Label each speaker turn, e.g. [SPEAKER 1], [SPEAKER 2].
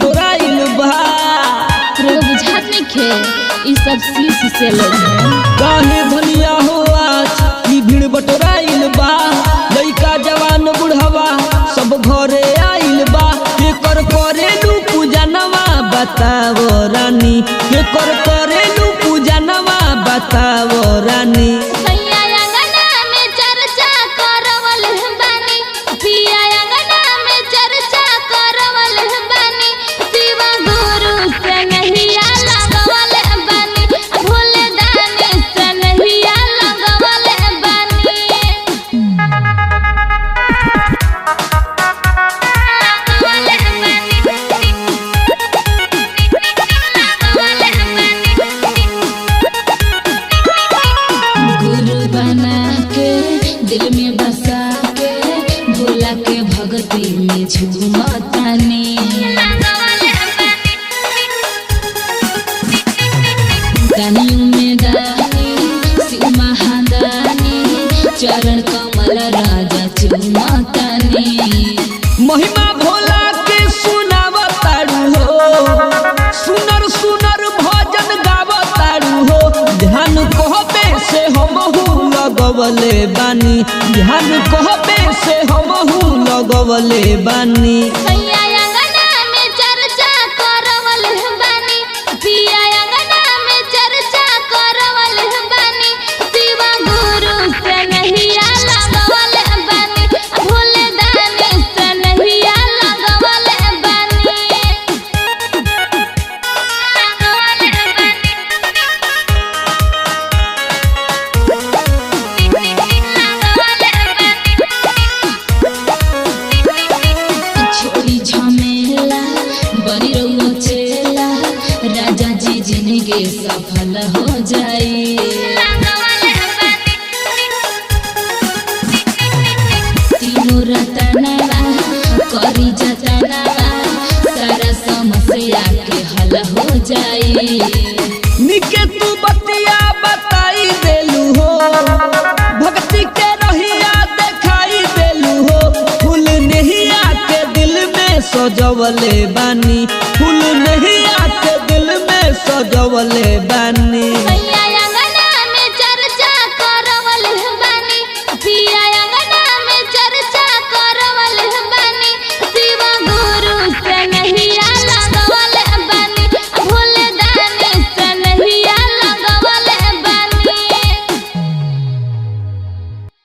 [SPEAKER 1] बटोराइल बा।
[SPEAKER 2] तेरे बुझात नहीं खे ई सब शीश से लोग हैं।
[SPEAKER 1] काहे भलिया हो आज ई भीड़ बटोराइल बा। लइका जवान बुढ़वा सब घरे आइल बा। एकर करेलू पूजनवा बताओ रानी, एकर करेलू पूजनवा बताओ रानी।
[SPEAKER 2] दिल में बसा के भोला के भगती में झूमतानी। दानियों में दानी शिव महादानी चरण कमल राजा चुमतानी।
[SPEAKER 1] महिमा भोला के सुनावतारू हो, सुनर सुनर भजन गावतारू हो। ध्यान कहबे से हमहू लगवले बानी, ध्यान कहबे से हमहू लगवले बानी।
[SPEAKER 2] राजा जी जिंदगी सफल हो जाए। तीनों रतनवा करी जतनवा सारा समस्या के हल हो जाए।
[SPEAKER 1] निके तू बतिया बताई देलू हो, भक्ति के रहिया देखाई देलू हो। फूल नहिया के दिल में सजवले बानी, फूल नहिया के दिल में सजवले बानी।